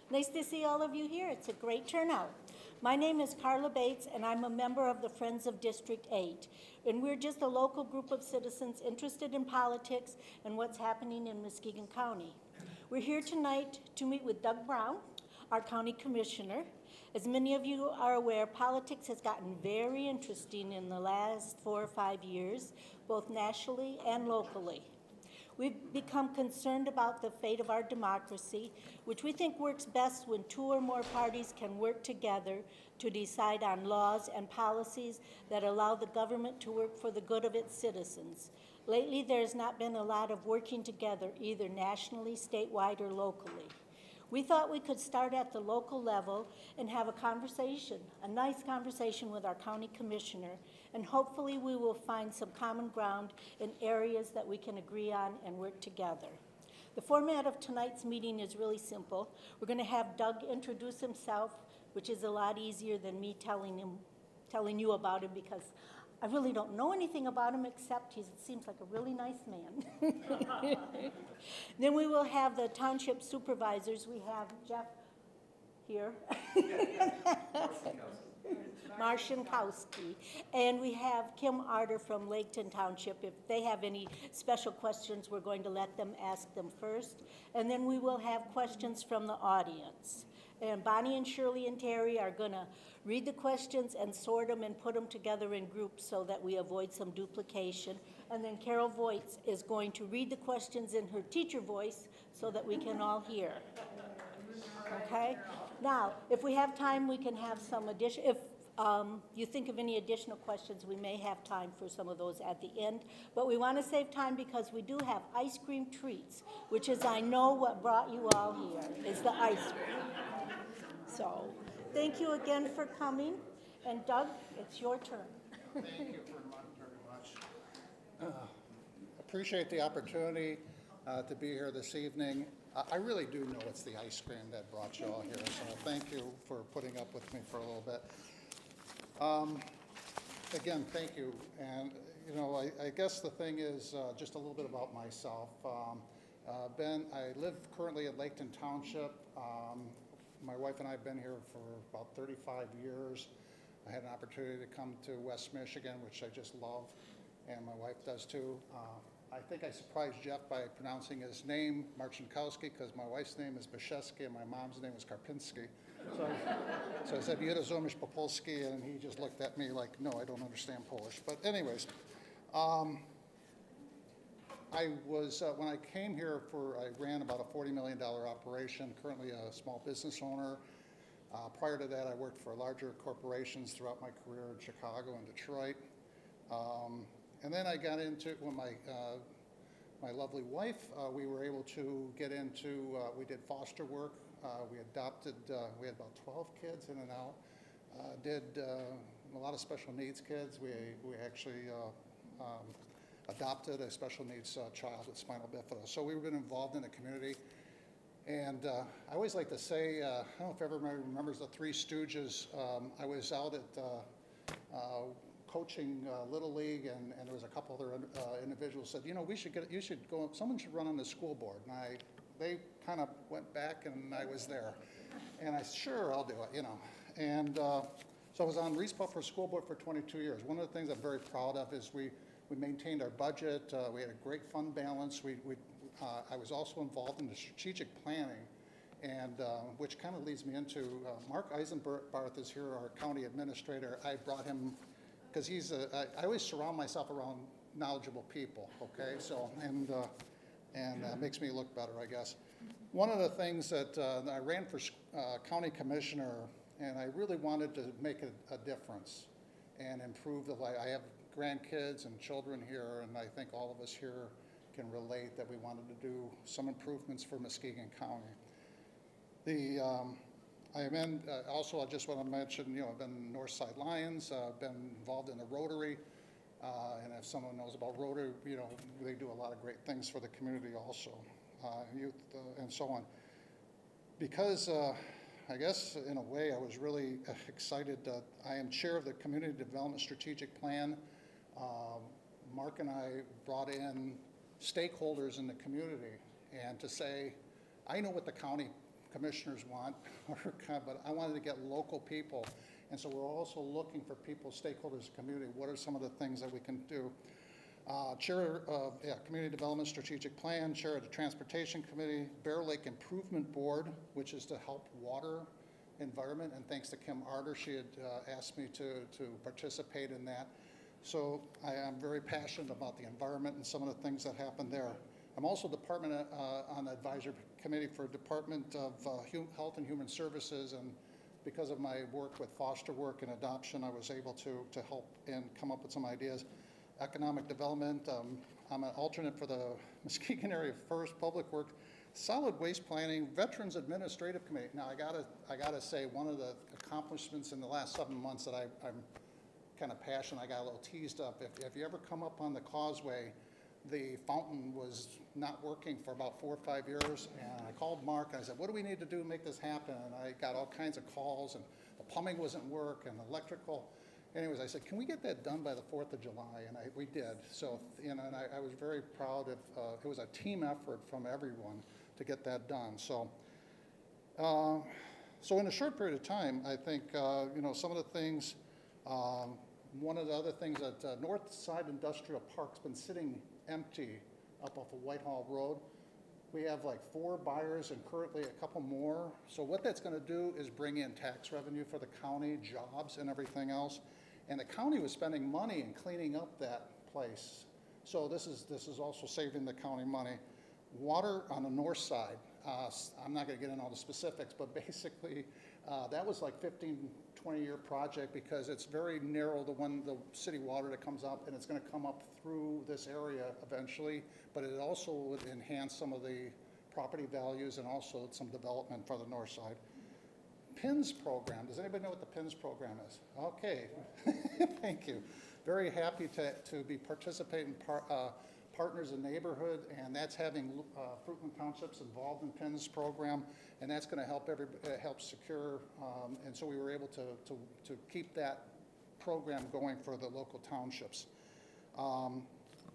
Nice to see all of you here. It's a great turnout. My name is Carla Bates, and I'm a member of the Friends of District 8. And we're just a local group of citizens interested in politics and what's happening in Muskegon County. We're here tonight to meet with Doug Brown, our county commissioner. As many of you are aware, politics has gotten very interesting in the last 4 or 5 years, both nationally and locally. We've become concerned about the fate of our democracy, which we think works best when 2 or more parties can work together to decide on laws and policies that allow the government to work for the good of its citizens. Lately, there's not been a lot of working together, either nationally, statewide, or locally. We thought we could start at the local level and have a conversation, a nice conversation with our county commissioner, and hopefully we will find some common ground in areas that we can agree on and work together. The format of tonight's meeting is really simple. We're going to have Doug introduce himself, which is a lot easier than me telling you about him, because I really don't know anything about him except he seems like a really nice man. Then we will have the township supervisors. We have Jeff here, Marshankowski, and we have Kim Arter from Laketon Township. If they have any special questions, we're going to let them ask them first. And then we will have questions from the audience. And Bonnie and Shirley and Terry are going to read the questions and sort them and put them together in groups so that we avoid some duplication. And then Carol Voights is going to read the questions in her teacher voice so that we can all hear. Okay? Now, if we have time, we can have some addition. If you think of any additional questions, we may have time for some of those at the end. But we want to save time because we do have ice cream treats, which is, I know, what brought you all here, is the ice cream. So, thank you again for coming. And Doug, it's your turn. Thank you very much. Appreciate the opportunity to be here this evening. I really do know it's the ice cream that brought you all here, so thank you for putting up with me for a little bit. Again, thank you. And, you know, I guess the thing is just a little bit about myself. I live currently in Laketon Township. My wife and I have been here for about 35 years. I had an opportunity to come to West Michigan, which I just love, and my wife does too. I think I surprised Jeff by pronouncing his name Marshankowski, because my wife's name is Bashevsky and my mom's name is Karpinski. So I said, Yedozomish Popolski, and he just looked at me like, no, I don't understand Polish. But anyways, I was, when I came here I ran about a $40 million operation, currently a small business owner. Prior to that, I worked for larger corporations throughout my career in Chicago and Detroit. And then I got into, when my lovely wife, we were able to get into, we did foster work. We adopted, we had about 12 kids in and out. Did a lot of special needs kids. We actually adopted a special needs child with spinal bifida. So we've been involved in the community. And I always like to say, I don't know if everybody remembers the Three Stooges. I was out at coaching Little League, and there was a couple other individuals said, you know, you should go, someone should run on the school board. And they kind of went back, and I was there. And I said, sure, I'll do it, you know. And so I was on RESPA for school board for 22 years. One of the things I'm very proud of is we maintained our budget. We had a great fund balance. I was also involved in the strategic planning, and which kind of leads me into Mark Eisenbarth is here, our county administrator. I brought him because I always surround myself around knowledgeable people. Okay, so and makes me look better, I guess. One of the things that I ran for county commissioner, and I really wanted to make a difference and improve the life. I have grandkids and children here, and I think all of us here can relate that we wanted to do some improvements for Muskegon County. Also, I just want to mention, you know, I've been Northside Lions, been involved in the Rotary, and if someone knows about Rotary, you know, they do a lot of great things for the community also, youth and so on. Because I guess in a way I was really excited that I am chair of the Community Development Strategic Plan. Mark and I brought in stakeholders in the community and to say, I know what the county commissioners want, but I wanted to get local people. And so we're also looking for people, stakeholders, community. What are some of the things that we can do? Chair of Community Development Strategic Plan, Chair of the Transportation Committee, Bear Lake Improvement Board, which is to help water environment, and thanks to Kim Arter, she had asked me to participate in that. So I am very passionate about the environment and some of the things that happen there. I'm also on the advisory committee for Department of Health and Human Services, and because of my work with foster work and adoption, I was able to help and come up with some ideas. Economic development, I'm an alternate for the Muskegon Area First Public Works, Solid Waste Planning, Veterans Administrative Committee. Now I gotta say, one of the accomplishments in the last 7 months that I'm kind of passionate, I got a little teased up. If you ever come up on the causeway, the fountain was not working for about 4 or 5 years, and I called Mark and I said, what do we need to do to make this happen? And I got all kinds of calls, and the plumbing wasn't working, electrical. Anyways, I said, can we get that done by the 4th of July? And we did. So, and I was very proud of, it was a team effort from everyone to get that done. So, so in a short period of time, I think, some of the things, one of the other things that North Side Industrial Park's been sitting empty up off of Whitehall Road. We have like 4 buyers and currently a couple more. So what that's going to do is bring in tax revenue for the county, jobs and everything else. And the county was spending money in cleaning up that place. So this is also saving the county money. Water on the north side. I'm not going to get into all the specifics, but basically that was like 15, 20-year project because it's very narrow, the city water that comes up, and it's going to come up through this area eventually, but it also would enhance some of the property values and also some development for the north side. PINS program. Does anybody know what the PINS program is? Okay, thank you. Very happy to be participating Partners in Neighborhood, and that's having Fruitland Townships involved in PINS program, and that's going to help secure, and so we were able to keep that program going for the local townships.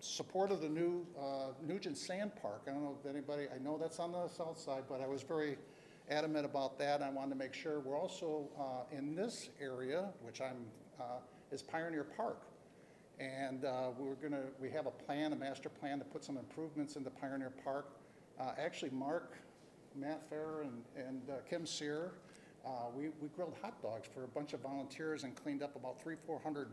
Support of the new Nugent Sand Park. I don't know if anybody, I know that's on the south side, but I was very adamant about that. I wanted to make sure we're also in this area, which is Pioneer Park. And we have a plan, a master plan to put some improvements into Pioneer Park. Actually, Matt Fair and Kim Sear, we grilled hot dogs for a bunch of volunteers and cleaned up about 300-400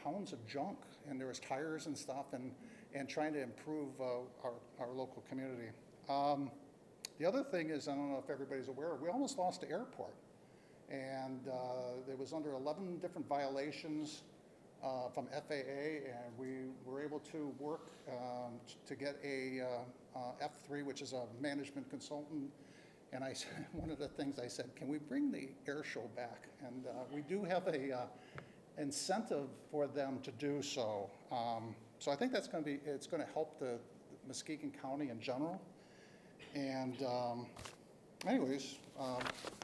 pounds of junk. And there was tires and stuff and trying to improve our local community. The other thing is, I don't know if everybody's aware, we almost lost the airport. And it was under 11 different violations from FAA, and we were able to work to get a F3, which is a management consultant. And I said, one of the things I said, can we bring the air show back? And we do have a incentive for them to do so. So I think it's going to help the Muskegon County in general. And anyways,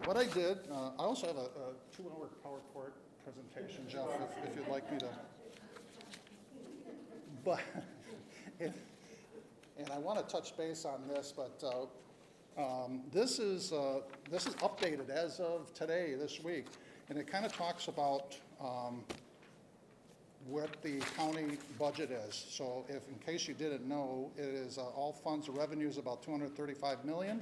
what I did, I also have a 2-hour PowerPoint presentation, Jeff, if you'd like me to. But, and I want to touch base on this, but this is updated as of today, this week, and it kind of talks about what the county budget is. So if, in case you didn't know, it is all funds, revenue is about $235 million.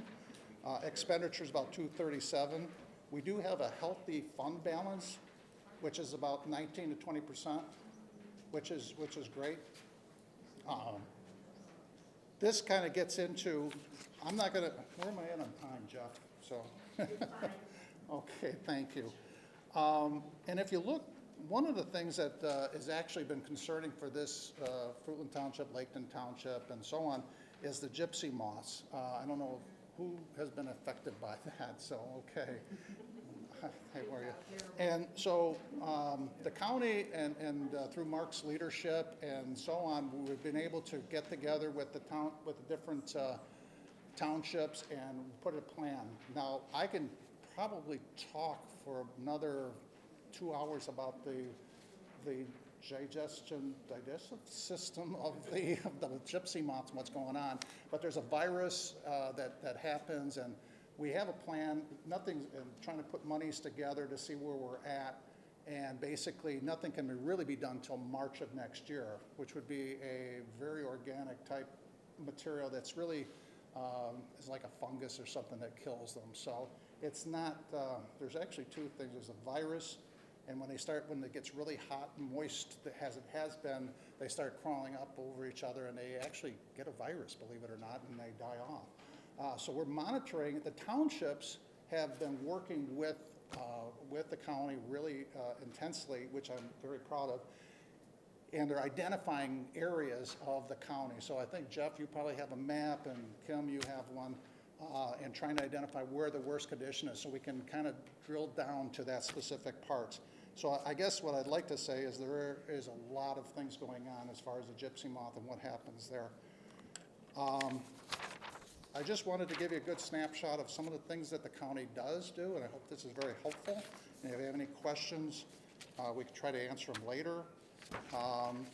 Expenditures about 237. We do have a healthy fund balance, which is about 19 to 20%, which is great. This kind of gets into, I'm not going to, where am I at on time, Jeff? So, okay, thank you. And if you look, one of the things that has actually been concerning for this Fruitland Township, Laketon Township, and so on, is the gypsy moths. I don't know who has been affected by that, so okay. Hey, where are you? And so the county and through Mark's leadership and so on, we've been able to get together with the different townships and put a plan. Now, I can probably talk for another 2 hours about the digestive system of the gypsy moths and what's going on. But there's a virus that happens, and we have a plan. Nothing's trying to put monies together to see where we're at, and basically nothing can really be done until March of next year, which would be a very organic type material that's really is like a fungus or something that kills them. So it's not. There's actually two things. There's a virus. And when it gets really hot and moist, as it has been, they start crawling up over each other, and they actually get a virus, believe it or not, and they die off. So we're monitoring. The townships have been working with the county really intensely, which I'm very proud of, and they're identifying areas of the county. So I think, Jeff, you probably have a map, and Kim, you have one, and trying to identify where the worst condition is so we can kind of drill down to that specific parts. So I guess what I'd like to say is there is a lot of things going on as far as the gypsy moth and what happens there. I just wanted to give you a good snapshot of some of the things that the county does do, and I hope this is very helpful. And if you have any questions, we can try to answer them later.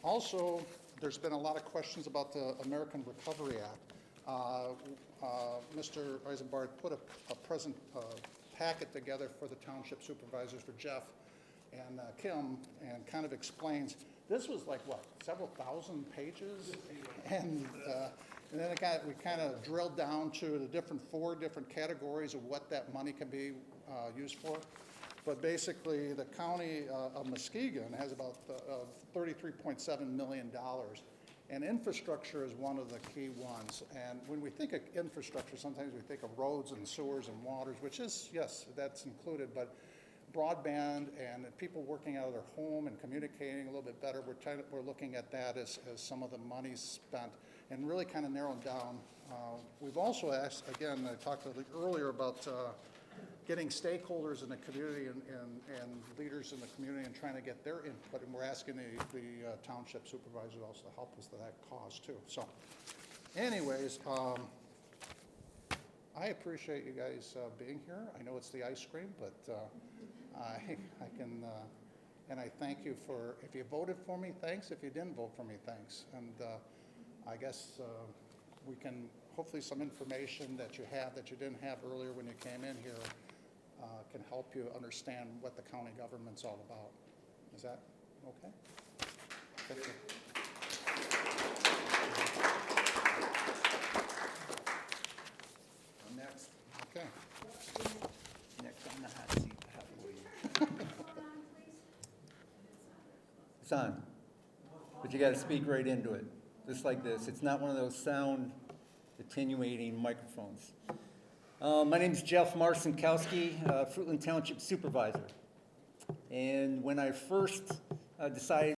Also, there's been a lot of questions about the American Recovery Act. Mr. Eisenbart put a present packet together for the township supervisors, for Jeff and Kim, and kind of explains. This was like, what, several thousand pages? And then we kind of drilled down to the four different categories of what that money can be used for. But basically, the county of Muskegon has about $33.7 million. And infrastructure is one of the key ones. And when we think of infrastructure, sometimes we think of roads and sewers and waters, which is, yes, that's included, but broadband and people working out of their home and communicating a little bit better, we're looking at that as some of the money spent and really kind of narrowing down. We've also asked, again, I talked a little earlier about getting stakeholders in the community and leaders in the community and trying to get their input, and we're asking the township supervisors also to help us to that cause too. So anyways, I appreciate you guys being here. I know it's the ice cream, but I can, and I thank you for, if you voted for me, thanks. If you didn't vote for me, thanks. And I guess we can, hopefully some information that you have that you didn't have earlier when you came in here can help you understand what the county government's all about. Is that okay? Thank you. Next. Okay. Next on the hot seat. It's on, but you got to speak right into it, just like this. It's not one of those sound attenuating microphones. My name is Jeff Marcinkowski, Fruitland Township Supervisor. And when I first decided